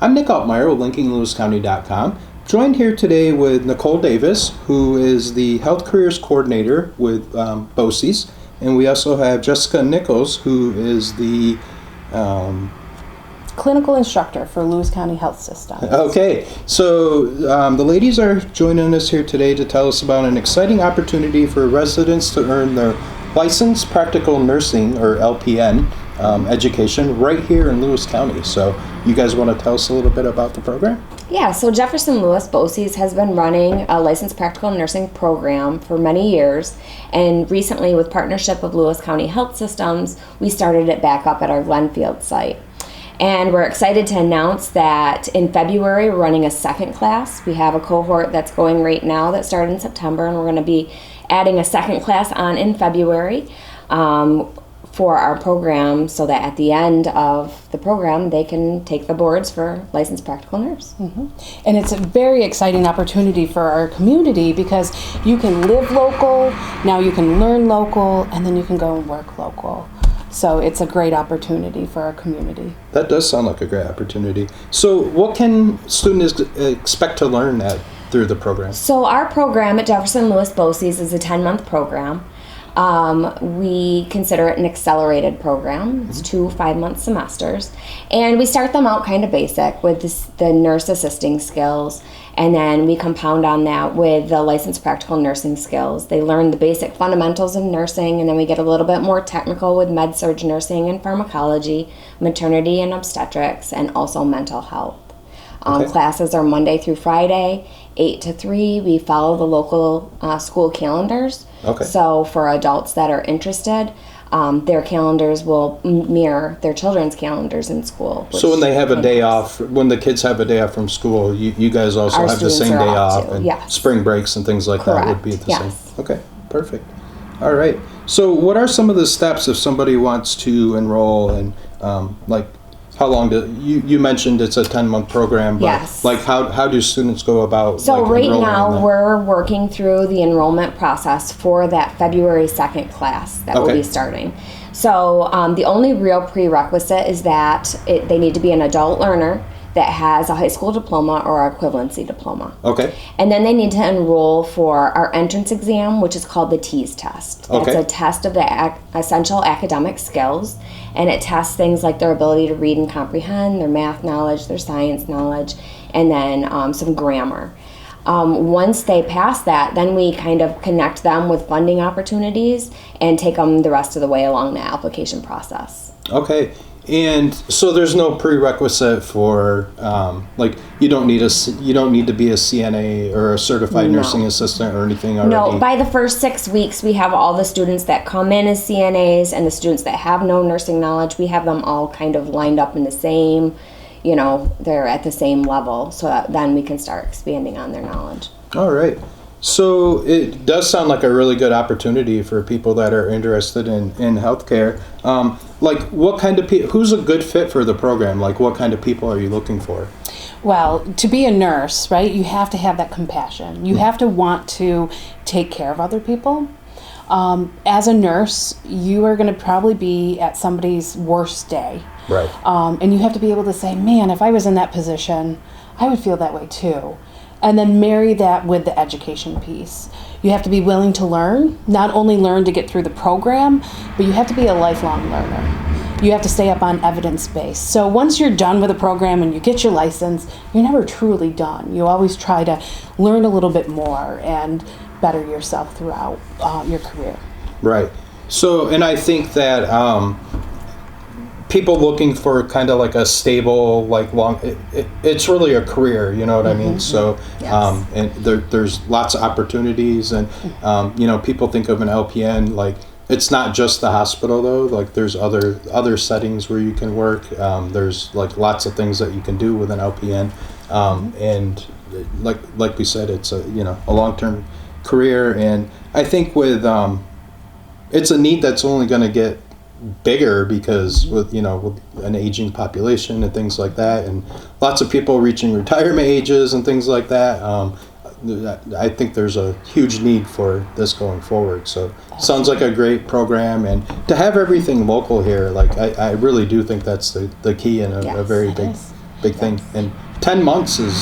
I'm Nick Altmeyer with linkinglewiscounty.com. Joined here today with Nicole Davis, who is the Health Careers Coordinator with BOCES. And we also have Jessica Nichols, who is the clinical instructor for Lewis County Health System. Okay, so the ladies are joining us here today to tell us about an exciting opportunity for residents to earn their licensed practical nursing, or LPN, education right here in Lewis County. So you guys want to tell us a little bit about the program? Yeah, so Jefferson Lewis BOCES has been running a licensed practical nursing program for many years, and recently with partnership of Lewis County Health Systems, we started it back up at our Glenfield site. And we're excited to announce that in February we're running a second class. We have a cohort that's going right now that started in September, and we're going to be adding a second class on in February for our program, so that at the end of the program they can take the boards for licensed practical nurse. Mm-hmm. And it's a very exciting opportunity for our community because you can live local, now you can learn local, and then you can go and work local. So it's a great opportunity for our community. That does sound like a great opportunity. So what can students expect to learn through the program? So our program at Jefferson Lewis BOCES is a 10-month program. We consider it an accelerated program. It's 2 5-month semesters. And we start them out kind of basic with the nurse assisting skills. And then we compound on that with the licensed practical nursing skills. They learn the basic fundamentals of nursing, and then we get a little bit more technical with med-surg nursing and pharmacology, maternity and obstetrics, and also mental health. Okay. Classes are Monday through Friday, 8 to 3. We follow the local school calendars. Okay. So for adults that are interested, their calendars will mirror their children's calendars in school. So when they have a day off, when the kids have a day off from school, you guys also Our have the same students day are off off, too, and yes. spring breaks and things like that would be the Correct, same. Okay, perfect. All right. So what are some of the steps if somebody wants to enroll, and how long do you mentioned it's a 10-month program, but Yes. how do students go about So right enrolling in now that? we're working through the enrollment process for that February 2nd class that will Okay. be starting. So the only real prerequisite is that they need to be an adult learner that has a high school diploma or a equivalency diploma. Okay. And then they need to enroll for our entrance exam, which is called the TEAS test. That's Okay. a test of the essential academic skills, and it tests things like their ability to read and comprehend, their math knowledge, their science knowledge, and then some grammar. Once they pass that, then we kind of connect them with funding opportunities and take them the rest of the way along the application process. Okay. And so there's no prerequisite for you don't need to be a CNA or a certified No. nursing assistant or anything already. No, by the first 6 weeks, we have all the students that come in as CNAs and the students that have no nursing knowledge. We have them all kind of lined up in the same, they're at the same level, so that then we can start expanding on their knowledge. All right. So it does sound like a really good opportunity for people that are interested in healthcare. What kind of who's a good fit for the program? Like, what kind of people are you looking for? Well, to be a nurse, right, you have to have that compassion. You have to want to take care of other people. As a nurse, you are going to probably be at somebody's worst day. Right. And you have to be able to say, man, if I was in that position, I would feel that way too. And then marry that with the education piece. You have to be willing to learn, not only learn to get through the program, but you have to be a lifelong learner. You have to stay up on evidence-based. So once you're done with a program and you get your license, you're never truly done. You always try to learn a little bit more and better yourself throughout your career. Right. So, and I think that people looking for kind of like a stable, it's really a career, you know what I mean? So, Yes. and there's lots of opportunities, and, people think of an LPN, it's not just the hospital though, there's other settings where you can work. There's lots of things that you can do with an LPN. And like we said, it's a long-term career. And I think with, it's a need that's only going to get bigger because with an aging population and things like that, and lots of people reaching retirement ages and things like that, I think there's a huge need for this going forward. So sounds like a great program, and to have everything local here, I really do think that's the key and a very big big thing. And 10 months is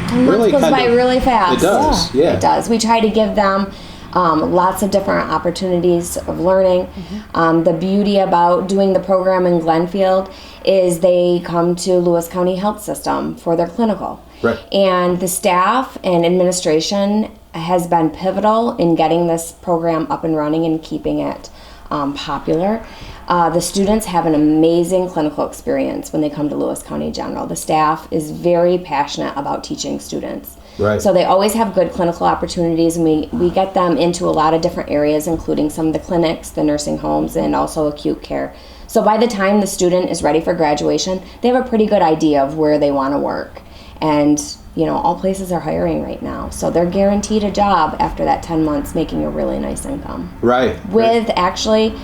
10 really months goes by really fast. It does, yeah. It does. We try to give them lots of different opportunities of learning. The beauty about doing the program in Glenfield is they come to Lewis County Health System for their clinical. Right. And the staff and administration has been pivotal in getting this program up and running and keeping it popular. The students have an amazing clinical experience when they come to Lewis County General. The staff is very passionate about teaching students. Right. So they always have good clinical opportunities, and we get them into a lot of different areas, including some of the clinics, the nursing homes, and also acute care. So by the time the student is ready for graduation, they have a pretty good idea of where they want to work. And, all places are hiring right now. So they're guaranteed a job after that 10 months, making a really nice income. Right. With actually,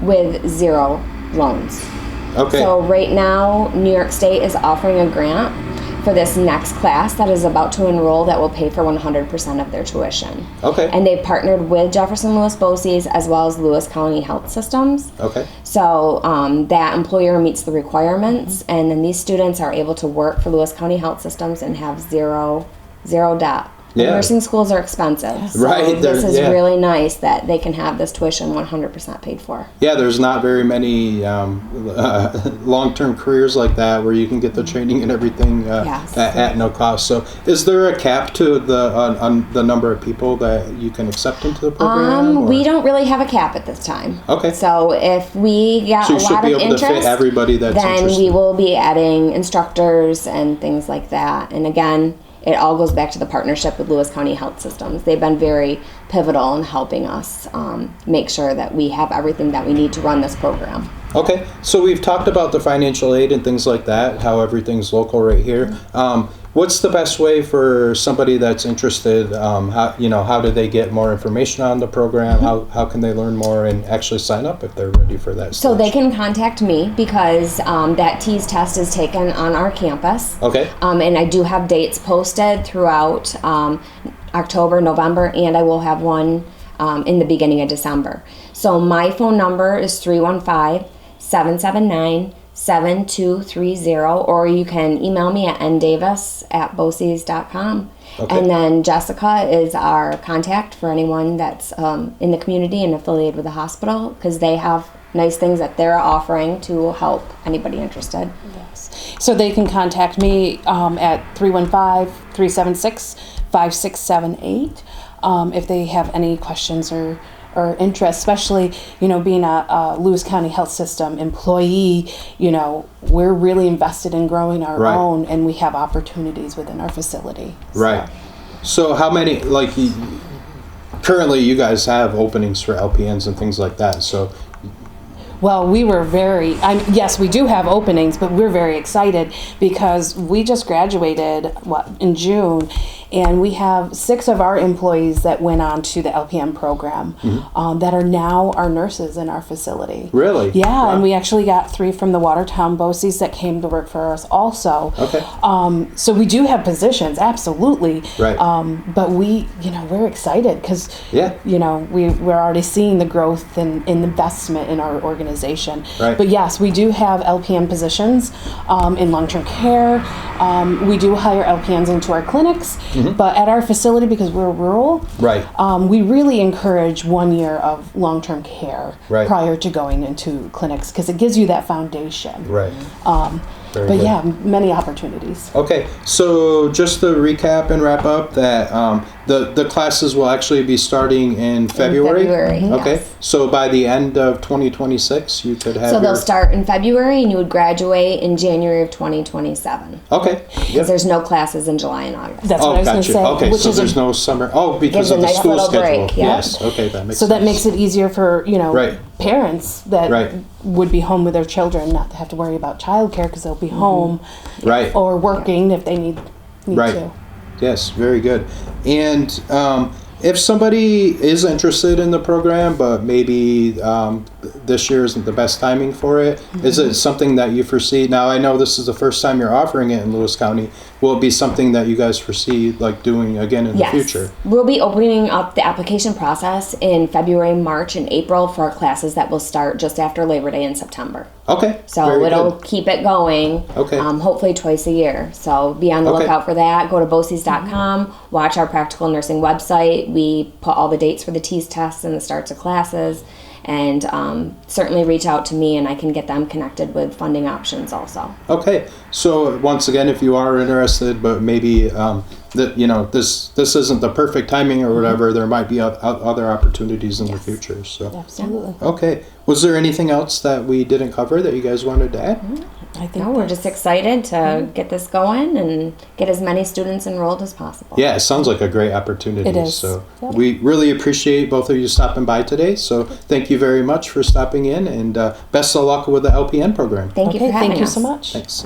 with zero loans. Okay. So right now, New York State is offering a grant for this next class that is about to enroll that will pay for 100% of their tuition. Okay. And they've partnered with Jefferson Lewis BOCES as well as Lewis County Health Systems. Okay. So that employer meets the requirements, and then these students are able to work for Lewis County Health Systems and have zero debt. Yeah. Nursing schools are expensive. So Right, this is yeah. really nice that they can have this tuition 100% paid for. Yeah, there's not very many long-term careers like that where you can get the training and everything Yes. at no cost. So, is there a cap to the number of people that you can accept into the program? or- We don't really have a cap at this time. Okay. So if we got So you a should lot be of able to fit interest, everybody that's then interested. we will be adding instructors and things like that. And again, it all goes back to the partnership with Lewis County Health Systems. They've been very pivotal in helping us make sure that we have everything that we need to run this program. Okay, so we've talked about the financial aid and things like that, how everything's local right here. What's the best way for somebody that's interested? How do they get more information on the program? How can they learn more and actually sign up if they're ready for that? So stage? they can contact me because that TEAS test is taken on our campus. Okay. And I do have dates posted throughout October, November, and I will have one in the beginning of December. So my phone number is 315-779-7230, or you can email me at ndavis@boces.com. Okay. And then Jessica is our contact for anyone that's in the community and affiliated with the hospital, because they have nice things that they're offering to help anybody interested. Yes. So they can contact me at 315-376-5678 if they have any questions or interest, especially, being a Lewis County Health System employee, we're really invested in growing our Right. own, and we have opportunities within our facility. Right. So how many, currently you guys have openings for LPNs and things like that, so. Well, yes, we do have openings, but we're very excited because we just graduated, in June, and we have 6 of our employees that went on to the LPN program that are now our nurses in our facility. Really? Yeah, Wow. and we actually got 3 from the Watertown BOCES that came to work for us also. Okay. So we do have positions, absolutely. Right. But we're excited because, Yeah. we're already seeing the growth and investment in our organization. Right. But yes, we do have LPN positions in long-term care. We do hire LPNs into our clinics, but at our facility, because we're rural, Right. we really encourage 1 year of long-term care Right. prior to going into clinics because it gives you that foundation. Right. Very But good. yeah, many opportunities. Okay, so just to recap and wrap up, that the classes will actually be starting in February. Okay, Yes. so by the end of 2026, you could have. So they'll your- start in February, and you would graduate in January of 2027. Okay. Because Yep. there's no classes in July and August. That's what I was going to gotcha. say. Okay, which so is there's no summer. Oh, because Gives a of the nice school little schedule. break, yeah. Yes. Okay, that makes so sense. that makes it easier for Right. parents that Right. would be home with their children, not to have to worry about childcare because they'll be home Right. or working if they need Right. to. Yes, very good. And if somebody is interested in the program, but maybe this year isn't the best timing for it. Is it something that you foresee? Now, I know this is the first time you're offering it in Lewis County. Will it be something that you guys foresee like doing again in the future? We'll be opening up the application process in February, March, and April for our classes that will start just after Labor Day in September. Okay. So very it'll good. keep it going, Okay. hopefully twice a year. So be on the Okay. lookout for that. Go to BOCES.com, watch our practical nursing website. We put all the dates for the TEAS tests and the starts of classes. And certainly reach out to me and I can get them connected with funding options also. Okay. So once again, if you are interested, but maybe that this isn't the perfect timing or whatever, there might be other opportunities in the future. So Absolutely. okay. Was there anything else that we didn't cover that you guys wanted to add? I think No, we're just excited to get this going and get as many students enrolled as possible. Yeah, it sounds like a great opportunity. It is. So Yep. we really appreciate both of you stopping by today. So thank you very much for stopping in, and best of luck with the LPN program. Thank you for having thank you us. so much. Thanks.